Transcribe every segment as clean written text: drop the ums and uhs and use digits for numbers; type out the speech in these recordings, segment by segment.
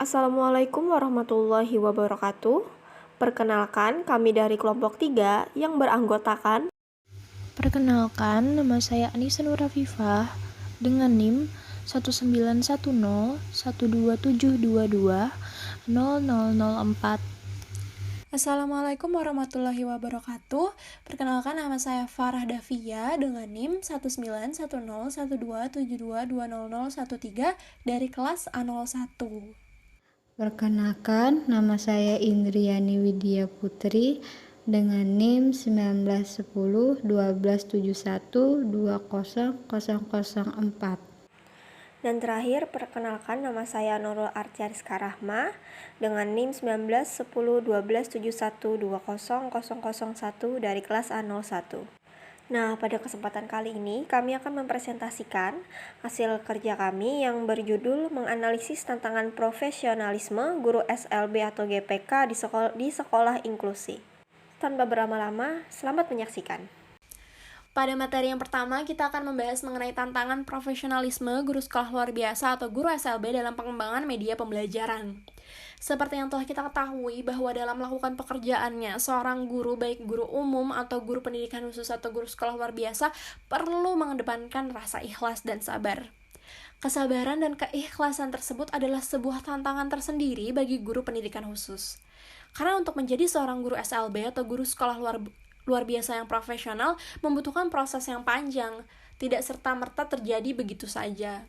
Assalamualaikum warahmatullahi wabarakatuh. Perkenalkan, kami dari kelompok 3 yang beranggotakan Perkenalkan, nama saya Anissa Nurafifah dengan NIM 1910127220004. Assalamualaikum warahmatullahi wabarakatuh. Perkenalkan, nama saya Farah Davia dengan NIM 191012722200013 dari kelas A01. Perkenalkan, nama saya Indriani Widya Putri dengan NIM 1910-1271-20004. dan terakhir perkenalkan nama saya Nurul Artiariska Rahma dengan NIM 1910-1271-20001 dari kelas A01. Nah, pada kesempatan kali ini kami akan mempresentasikan hasil kerja kami yang berjudul menganalisis tantangan profesionalisme guru SLB atau GPK di sekolah inklusi. Tanpa berlama-lama, selamat menyaksikan. Pada materi yang pertama, kita akan membahas mengenai tantangan profesionalisme guru sekolah luar biasa atau guru SLB dalam pengembangan media pembelajaran. Seperti yang telah kita ketahui bahwa dalam melakukan pekerjaannya, seorang guru, baik guru umum atau guru pendidikan khusus atau guru sekolah luar biasa, perlu mengedepankan rasa ikhlas dan sabar. Kesabaran dan keikhlasan tersebut adalah sebuah tantangan tersendiri bagi guru pendidikan khusus. Karena untuk menjadi seorang guru SLB atau guru sekolah luar biasa yang profesional membutuhkan proses yang panjang, tidak serta-merta terjadi begitu saja.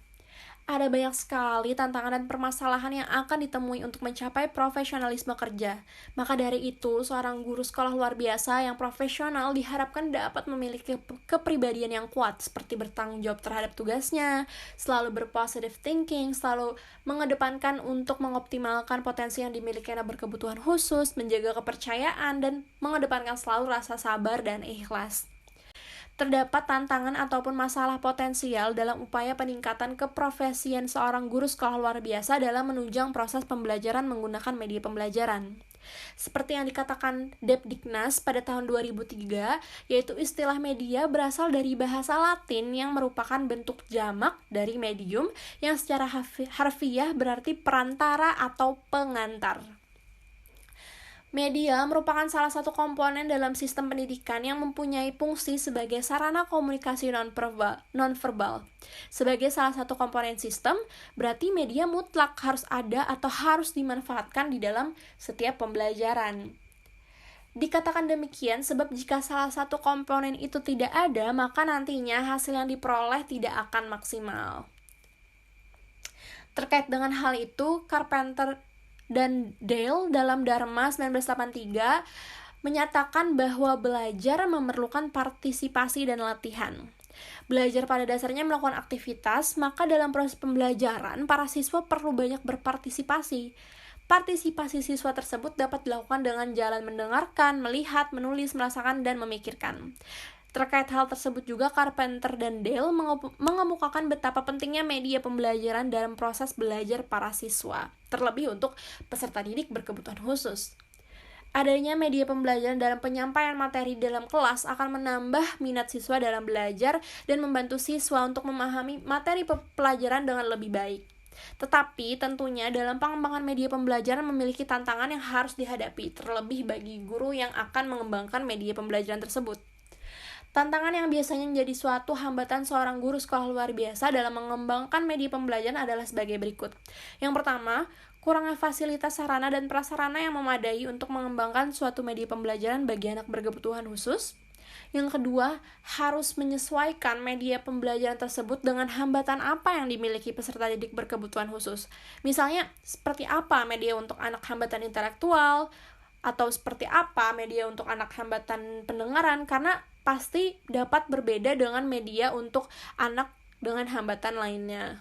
Ada banyak sekali tantangan dan permasalahan yang akan ditemui untuk mencapai profesionalisme kerja. Maka dari itu, seorang guru sekolah luar biasa yang profesional diharapkan dapat memiliki kepribadian yang kuat, seperti bertanggung jawab terhadap tugasnya, selalu berpositive thinking, selalu mengedepankan untuk mengoptimalkan potensi yang dimiliki anak berkebutuhan khusus, menjaga kepercayaan, dan mengedepankan selalu rasa sabar dan ikhlas. Terdapat tantangan ataupun masalah potensial dalam upaya peningkatan keprofesian seorang guru sekolah luar biasa dalam menunjang proses pembelajaran menggunakan media pembelajaran. Seperti yang dikatakan Depdiknas pada tahun 2003, yaitu istilah media berasal dari bahasa Latin yang merupakan bentuk jamak dari medium yang secara harfiah berarti perantara atau pengantar. Media merupakan salah satu komponen dalam sistem pendidikan yang mempunyai fungsi sebagai sarana komunikasi nonverbal. Sebagai salah satu komponen sistem, berarti media mutlak harus ada atau harus dimanfaatkan di dalam setiap pembelajaran. Dikatakan demikian sebab jika salah satu komponen itu tidak ada, maka nantinya hasil yang diperoleh tidak akan maksimal. Terkait dengan hal itu, Carpenter dan Dale dalam Dharma 1983 menyatakan bahwa belajar memerlukan partisipasi dan latihan. Belajar pada dasarnya melakukan aktivitas, maka dalam proses pembelajaran, para siswa perlu banyak berpartisipasi. Partisipasi siswa tersebut dapat dilakukan dengan jalan mendengarkan, melihat, menulis, merasakan, dan memikirkan. Terkait hal tersebut juga Carpenter dan Dale mengemukakan betapa pentingnya media pembelajaran dalam proses belajar para siswa, terlebih untuk peserta didik berkebutuhan khusus. Adanya media pembelajaran dalam penyampaian materi dalam kelas akan menambah minat siswa dalam belajar dan membantu siswa untuk memahami materi pelajaran dengan lebih baik. Tetapi tentunya dalam pengembangan media pembelajaran memiliki tantangan yang harus dihadapi, terlebih bagi guru yang akan mengembangkan media pembelajaran tersebut. Tantangan yang biasanya menjadi suatu hambatan seorang guru sekolah luar biasa dalam mengembangkan media pembelajaran adalah sebagai berikut. Yang pertama, kurangnya fasilitas sarana dan prasarana yang memadai untuk mengembangkan suatu media pembelajaran bagi anak berkebutuhan khusus. Yang kedua, harus menyesuaikan media pembelajaran tersebut dengan hambatan apa yang dimiliki peserta didik berkebutuhan khusus. Misalnya, seperti apa media untuk anak hambatan intelektual, atau seperti apa media untuk anak hambatan pendengaran, karena pasti dapat berbeda dengan media untuk anak dengan hambatan lainnya.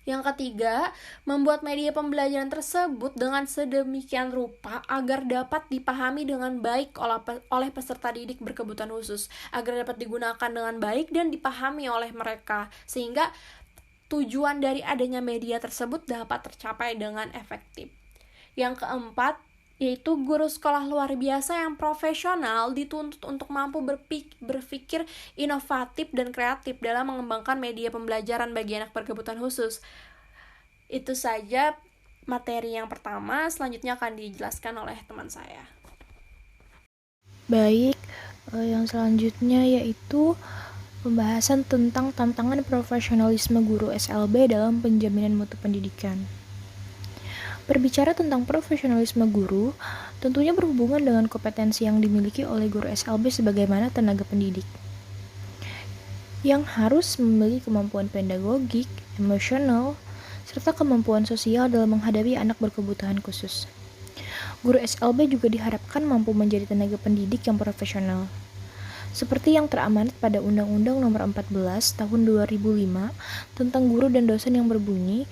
Yang ketiga, membuat media pembelajaran tersebut dengan sedemikian rupa agar dapat dipahami dengan baik oleh peserta didik berkebutuhan khusus, agar dapat digunakan dengan baik dan dipahami oleh mereka, sehingga tujuan dari adanya media tersebut dapat tercapai dengan efektif. Yang keempat, yaitu guru sekolah luar biasa yang profesional dituntut untuk mampu berpikir inovatif dan kreatif dalam mengembangkan media pembelajaran bagi anak berkebutuhan khusus. Itu saja materi yang pertama, selanjutnya akan dijelaskan oleh teman saya. Baik, yang selanjutnya yaitu pembahasan tentang tantangan profesionalisme guru SLB dalam penjaminan mutu pendidikan. Berbicara tentang profesionalisme guru, tentunya berhubungan dengan kompetensi yang dimiliki oleh guru SLB sebagaimana tenaga pendidik, yang harus memiliki kemampuan pedagogik, emosional, serta kemampuan sosial dalam menghadapi anak berkebutuhan khusus. Guru SLB juga diharapkan mampu menjadi tenaga pendidik yang profesional. Seperti yang teramanat pada Undang-Undang Nomor 14 Tahun 2005 tentang guru dan dosen yang berbunyi,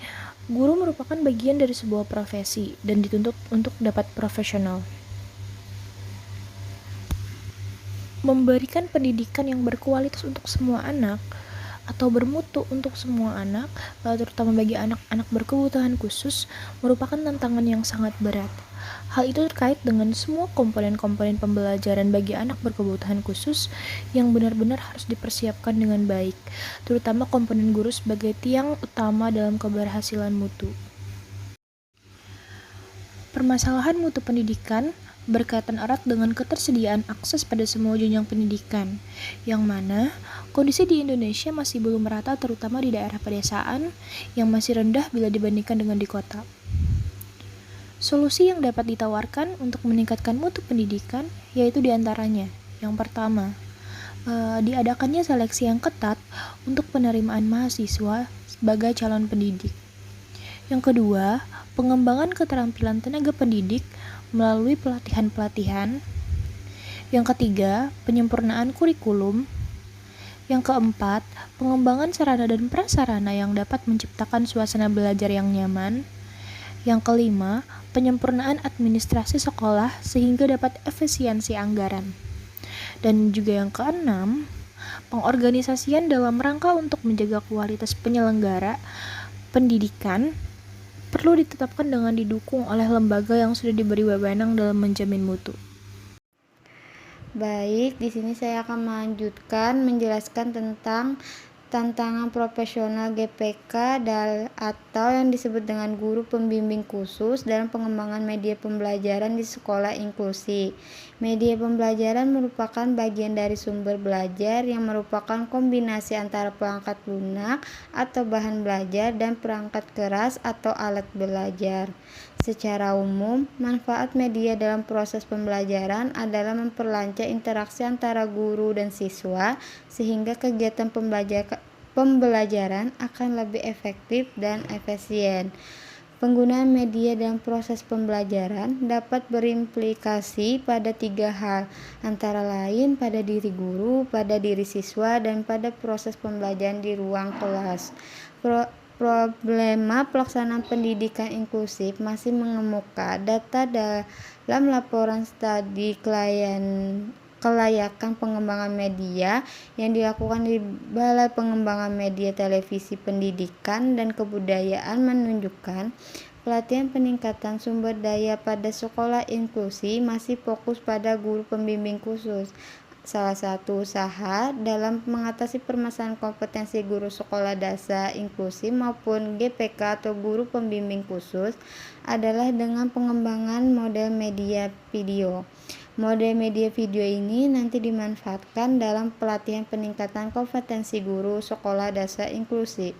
guru merupakan bagian dari sebuah profesi dan dituntut untuk dapat profesional. Memberikan pendidikan yang berkualitas untuk semua anak atau bermutu untuk semua anak, terutama bagi anak-anak berkebutuhan khusus, merupakan tantangan yang sangat berat. Hal itu terkait dengan semua komponen-komponen pembelajaran bagi anak berkebutuhan khusus yang benar-benar harus dipersiapkan dengan baik, terutama komponen guru sebagai tiang utama dalam keberhasilan mutu. Permasalahan mutu pendidikan berkaitan erat dengan ketersediaan akses pada semua jenjang pendidikan, yang mana kondisi di Indonesia masih belum merata terutama di daerah pedesaan yang masih rendah bila dibandingkan dengan di kota. Solusi yang dapat ditawarkan untuk meningkatkan mutu pendidikan yaitu diantaranya, yang pertama, diadakannya seleksi yang ketat untuk penerimaan mahasiswa sebagai calon pendidik. Yang kedua, pengembangan keterampilan tenaga pendidik melalui pelatihan-pelatihan. Yang ketiga, penyempurnaan kurikulum. Yang keempat, pengembangan sarana dan prasarana yang dapat menciptakan suasana belajar yang nyaman. Yang kelima, penyempurnaan administrasi sekolah sehingga dapat efisiensi anggaran. Dan juga yang keenam, pengorganisasian dalam rangka untuk menjaga kualitas penyelenggara pendidikan perlu ditetapkan dengan didukung oleh lembaga yang sudah diberi wewenang dalam menjamin mutu. Baik, di sini saya akan melanjutkan menjelaskan tentang tantangan profesional GPK atau yang disebut dengan guru pembimbing khusus dalam pengembangan media pembelajaran di sekolah inklusi. Media pembelajaran merupakan bagian dari sumber belajar yang merupakan kombinasi antara perangkat lunak atau bahan belajar dan perangkat keras atau alat belajar. Secara umum, manfaat media dalam proses pembelajaran adalah memperlancar interaksi antara guru dan siswa sehingga kegiatan pembelajaran akan lebih efektif dan efisien. Penggunaan media dalam proses pembelajaran dapat berimplikasi pada 3 hal, antara lain pada diri guru, pada diri siswa, dan pada proses pembelajaran di ruang kelas. Problema pelaksanaan pendidikan inklusif masih mengemuka. Data dalam laporan studi kelayakan pengembangan media yang dilakukan di Balai Pengembangan Media Televisi Pendidikan dan Kebudayaan menunjukkan pelatihan peningkatan sumber daya pada sekolah inklusi masih fokus pada guru pembimbing khusus. Salah satu usaha dalam mengatasi permasalahan kompetensi guru sekolah dasar inklusi maupun GPK atau guru pembimbing khusus adalah dengan pengembangan model media video. Model media video ini nanti dimanfaatkan dalam pelatihan peningkatan kompetensi guru sekolah dasar inklusi.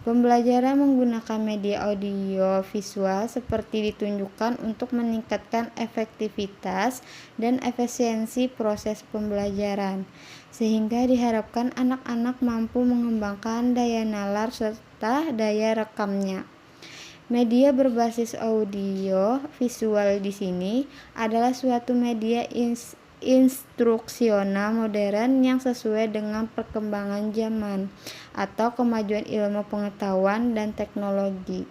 Pembelajaran menggunakan media audio visual seperti ditunjukkan untuk meningkatkan efektivitas dan efisiensi proses pembelajaran, sehingga diharapkan anak-anak mampu mengembangkan daya nalar serta daya rekamnya. Media berbasis audio visual di sini adalah suatu media instruksional modern yang sesuai dengan perkembangan zaman atau kemajuan ilmu pengetahuan dan teknologi.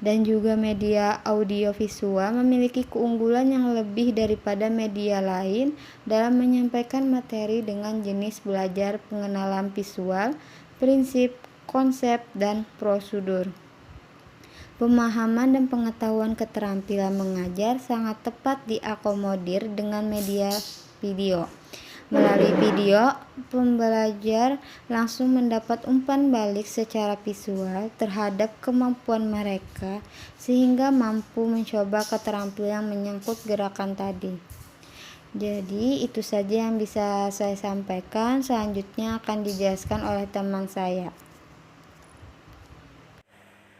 Dan juga media audio visual memiliki keunggulan yang lebih daripada media lain dalam menyampaikan materi dengan jenis belajar pengenalan visual, prinsip, konsep, dan prosedur. Pemahaman dan pengetahuan keterampilan mengajar sangat tepat diakomodir dengan media video. Melalui video, pembelajar langsung mendapat umpan balik secara visual terhadap kemampuan mereka sehingga mampu mencoba keterampilan menyangkut gerakan tadi. Jadi itu saja yang bisa saya sampaikan. Selanjutnya akan dijelaskan oleh teman saya.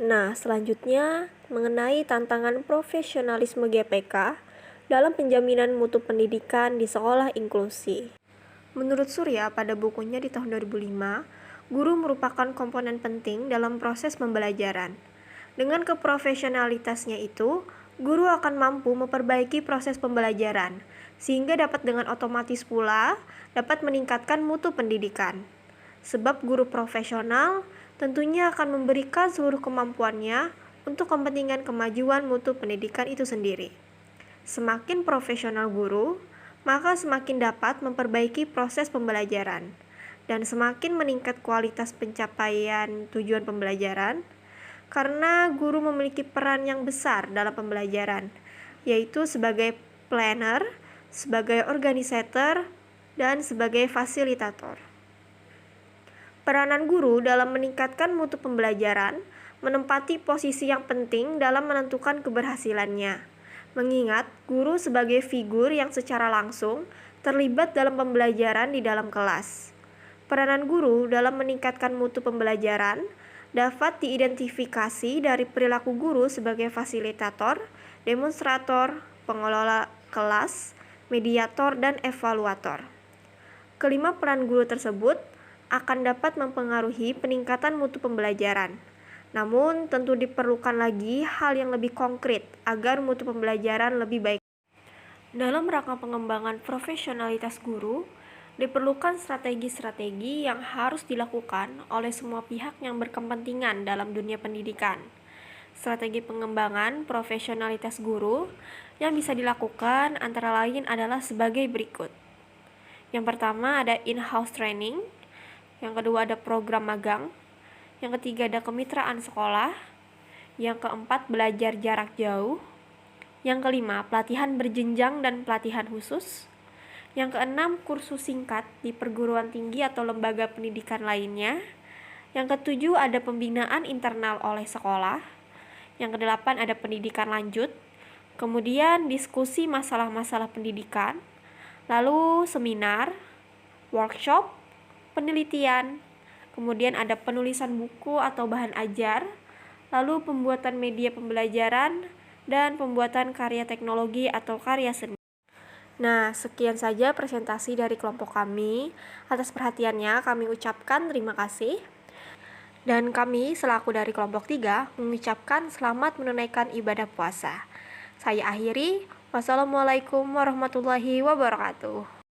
Nah, selanjutnya mengenai tantangan profesionalisme GPK dalam penjaminan mutu pendidikan di sekolah inklusi. Menurut Surya pada bukunya di tahun 2005, guru merupakan komponen penting dalam proses pembelajaran. Dengan keprofesionalitasnya itu, guru akan mampu memperbaiki proses pembelajaran, sehingga dapat dengan otomatis pula dapat meningkatkan mutu pendidikan. Sebab guru profesional tentunya akan memberikan seluruh kemampuannya untuk kepentingan kemajuan mutu pendidikan itu sendiri. Semakin profesional guru, maka semakin dapat memperbaiki proses pembelajaran dan semakin meningkat kualitas pencapaian tujuan pembelajaran karena guru memiliki peran yang besar dalam pembelajaran, yaitu sebagai planner, sebagai organisator, dan sebagai fasilitator. Peranan guru dalam meningkatkan mutu pembelajaran menempati posisi yang penting dalam menentukan keberhasilannya. Mengingat guru sebagai figur yang secara langsung terlibat dalam pembelajaran di dalam kelas. Peranan guru dalam meningkatkan mutu pembelajaran dapat diidentifikasi dari perilaku guru sebagai fasilitator, demonstrator, pengelola kelas, mediator, dan evaluator. Kelima peran guru tersebut akan dapat mempengaruhi peningkatan mutu pembelajaran. Namun, tentu diperlukan lagi hal yang lebih konkret agar mutu pembelajaran lebih baik. Dalam rangka pengembangan profesionalitas guru, diperlukan strategi-strategi yang harus dilakukan oleh semua pihak yang berkepentingan dalam dunia pendidikan. Strategi pengembangan profesionalitas guru yang bisa dilakukan antara lain adalah sebagai berikut. Yang pertama ada in-house training, yang kedua ada program magang, yang ketiga ada kemitraan sekolah, yang keempat belajar jarak jauh, yang kelima pelatihan berjenjang dan pelatihan khusus, yang keenam kursus singkat di perguruan tinggi atau lembaga pendidikan lainnya, yang ketujuh ada pembinaan internal oleh sekolah, yang kedelapan ada pendidikan lanjut, kemudian diskusi masalah-masalah pendidikan, lalu seminar, workshop, penelitian, kemudian ada penulisan buku atau bahan ajar, lalu pembuatan media pembelajaran, dan pembuatan karya teknologi atau karya seni. Nah, sekian saja presentasi dari kelompok kami. Atas perhatiannya kami ucapkan terima kasih. Dan kami selaku dari kelompok 3 mengucapkan selamat menunaikan ibadah puasa. Saya akhiri. Wassalamualaikum warahmatullahi wabarakatuh.